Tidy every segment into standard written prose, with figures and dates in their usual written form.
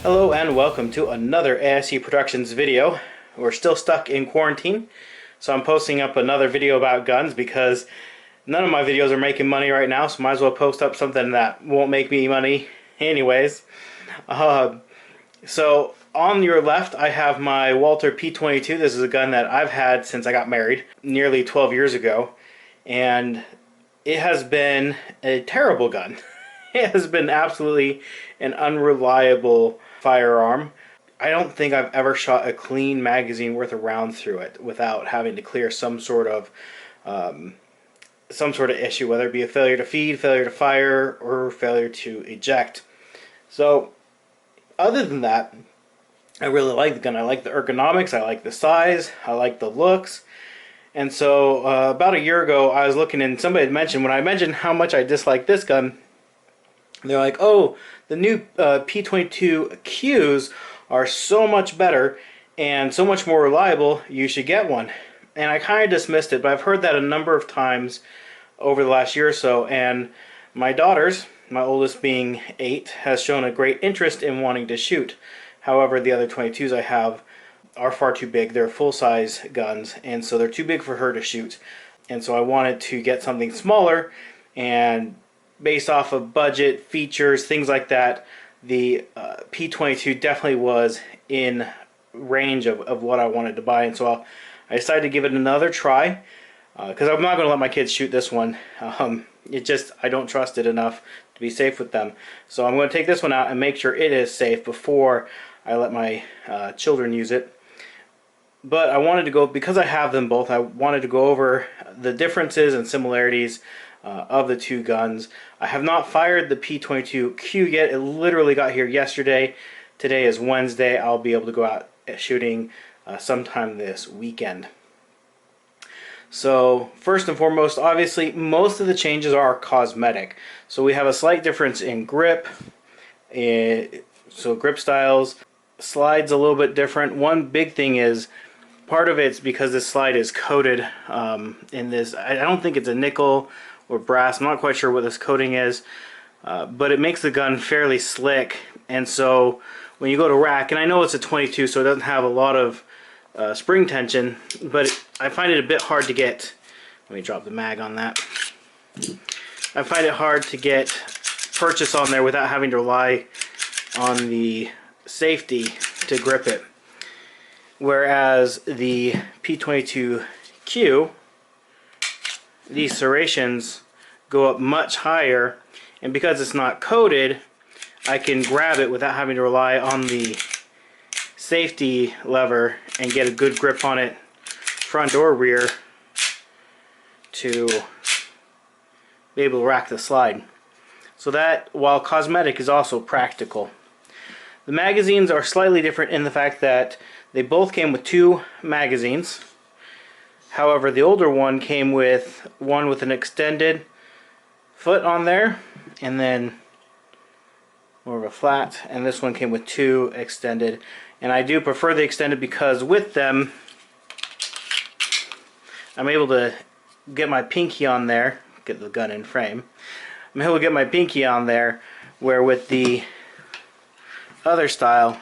Hello and welcome to another ASC Productions video. We're still stuck in quarantine, so I'm posting up another video about guns because none of my videos are making money right now, so might as well post up something that won't make me money anyways. So on your left I have my Walther P22. This is a gun that I've had since I got married nearly 12 years ago, and it has been a terrible gun. It has been absolutely an unreliable firearm. I don't think I've ever shot a clean magazine worth of rounds through it without having to clear some sort of issue, whether it be a failure to feed, failure to fire, or failure to eject. So other than that, I really like the gun. I like the ergonomics, I like the size, I like the looks. And so about a year ago I was looking, and somebody had mentioned, when I mentioned how much I dislike this gun, they're like, oh, the new P22Qs are so much better and so much more reliable, you should get one. And I kind of dismissed it, but I've heard that a number of times over the last year or so, and my daughters, my oldest being 8, has shown a great interest in wanting to shoot. However, the other 22s I have are far too big. They're full-size guns, and so they're too big for her to shoot. And so I wanted to get something smaller, and based off of budget, features, things like that, the P22 definitely was in range of what I wanted to buy. And so I decided to give it another try, because I'm not going to let my kids shoot this one. I don't trust it enough to be safe with them. So I'm going to take this one out and make sure it is safe before I let my children use it. But I wanted to go, because I have them both, I wanted to go over the differences and similarities of the two guns. I have not fired the P22Q yet. It literally got here yesterday. Today is Wednesday. I'll be able to go out shooting sometime this weekend. So first and foremost, obviously most of the changes are cosmetic. So we have a slight difference in grip, so grip styles, slides a little bit different. One big thing is, part of it's because this slide is coated in this, I don't think it's a nickel or brass, I'm not quite sure what this coating is, but it makes the gun fairly slick. And so when you go to rack, and I know it's a 22 so it doesn't have a lot of spring tension, but I find it a bit hard to get, let me drop the mag on that, I find it hard to get purchase on there without having to rely on the safety to grip it. Whereas the P22Q, these serrations go up much higher, and because it's not coated, I can grab it without having to rely on the safety lever and get a good grip on it, front or rear, to be able to rack the slide. So that, while cosmetic, is also practical. The magazines are slightly different in the fact that they both came with 2 magazines. However, the older one came with one with an extended foot on there, and then more of a flat, and this one came with 2 extended. And I do prefer the extended because with them I'm able to get my pinky on there, get the gun in frame, I'm able to get my pinky on there, where with the other style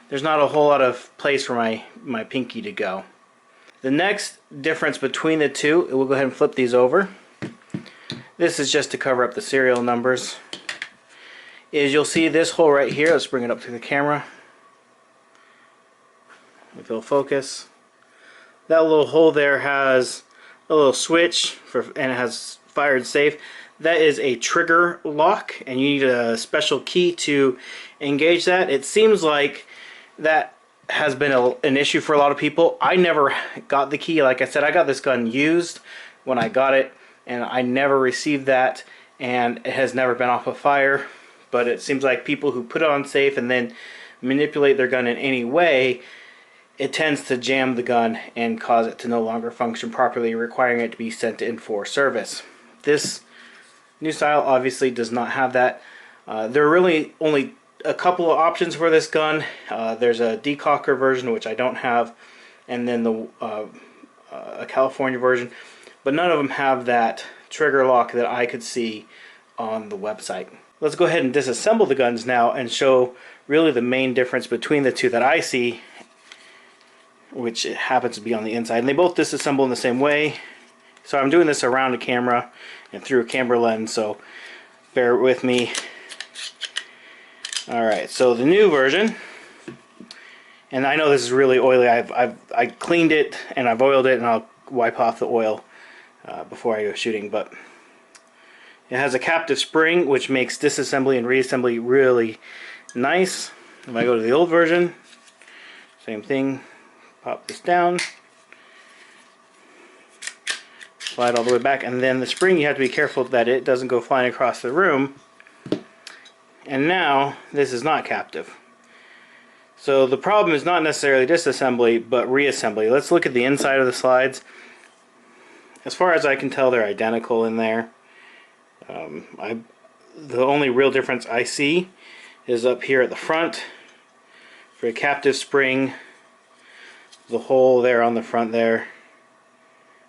there's not a whole lot of place for my pinky to go. The next difference between the two, we'll go ahead and flip these over. This is just to cover up the serial numbers. Is you'll see this hole right here. Let's bring it up to the camera. If it'll focus. That little hole there has a little switch and it has fired safe. That is a trigger lock, and you need a special key to engage that. It seems like that has been an issue for a lot of people. I never got the key. Like I said, I got this gun used when I got it, and I never received that, and it has never been off of fire. But it seems like people who put it on safe and then manipulate their gun in any way, it tends to jam the gun and cause it to no longer function properly, requiring it to be sent in for service. This new style obviously does not have that. There are really only a couple of options for this gun. There's a decocker version, which I don't have, and then a California version, but none of them have that trigger lock that I could see on the website. let's go ahead and disassemble the guns now and show really the main difference between the two that I see, which happens to be on the inside. And they both disassemble in the same way. So I'm doing this around a camera and through a camera lens, so bear with me. Alright, so the new version, and I know this is really oily. I cleaned it and I've oiled it, and I'll wipe off the oil before I go shooting, but it has a captive spring, which makes disassembly and reassembly really nice. If I go to the old version, same thing. Pop this down, slide all the way back, and then the spring, you have to be careful that it doesn't go flying across the room. And now this is not captive. So the problem is not necessarily disassembly, but reassembly. Let's look at the inside of the slides. As far as I can tell, they're identical in there. The only real difference I see is up here at the front. For a captive spring, the hole there on the front there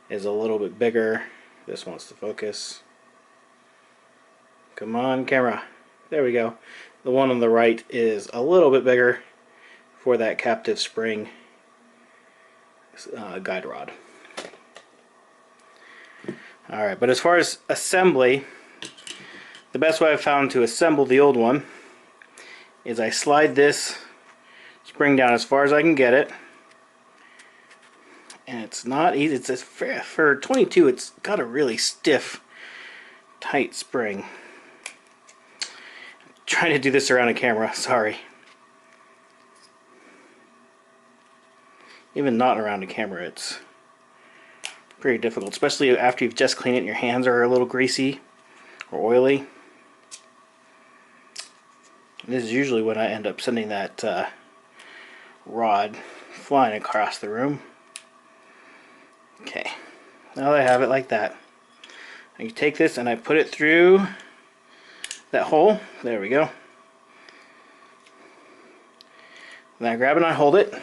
is a little bit bigger. This wants to focus. Come on, camera. There we go. The one on the right is a little bit bigger for that captive spring guide rod. Alright, but as far as assembly, the best way I've found to assemble the old one is I slide this spring down as far as I can get it. And it's not easy. It's for 22, it's got a really stiff, tight spring. I'm trying to do this around a camera, sorry. Even not around a camera, it's pretty difficult, especially after you've just cleaned it and your hands are a little greasy or oily. This is usually when I end up sending that rod flying across the room. Okay, now that I have it like that, I take this and I put it through that hole. There we go. Then I grab it and I hold it.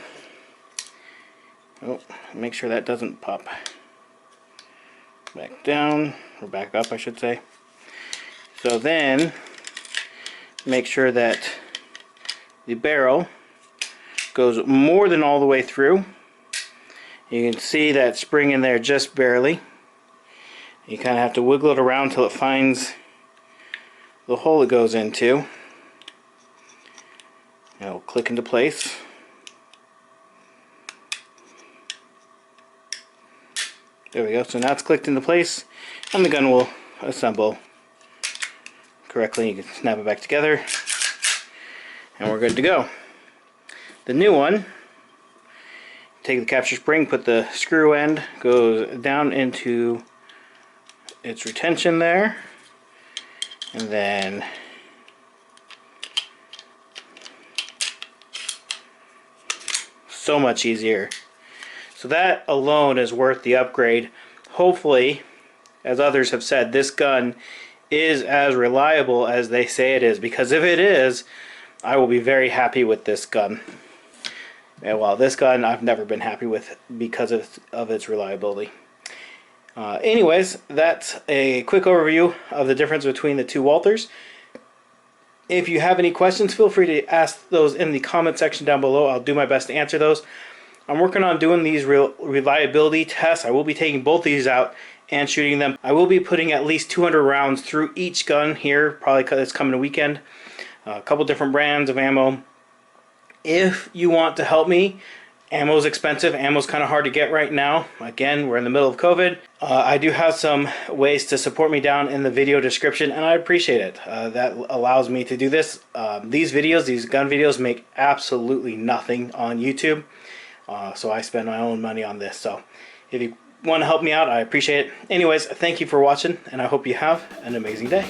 Oh, make sure that doesn't pop back down, or back up I should say. So then make sure that the barrel goes more than all the way through. You can see that spring in there just barely. You kind of have to wiggle it around till it finds the hole it goes into. It'll click into place. There we go. So now it's clicked into place, and the gun will assemble correctly. You can snap it back together, and we're good to go. The new one, take the capture spring, put the screw end, goes down into its retention there, and then so much easier. So that alone is worth the upgrade. Hopefully, as others have said, this gun is as reliable as they say it is, because if it is, I will be very happy with this gun. And well, this gun I've never been happy with because of its reliability. Anyways, that's a quick overview of the difference between the two Walthers. If you have any questions, feel free to ask those in the comment section down below. I'll do my best to answer those. I'm working on doing these reliability tests. I will be taking both these out and shooting them. I will be putting at least 200 rounds through each gun here, probably this coming weekend. A couple different brands of ammo. If you want to help me, ammo's expensive. Ammo's kind of hard to get right now. Again, we're in the middle of COVID. I do have some ways to support me down in the video description, and I appreciate it. That allows me to do this. These videos, these gun videos, make absolutely nothing on YouTube. So I spend my own money on this. So if you want to help me out, I appreciate it. Anyways, thank you for watching, and I hope you have an amazing day.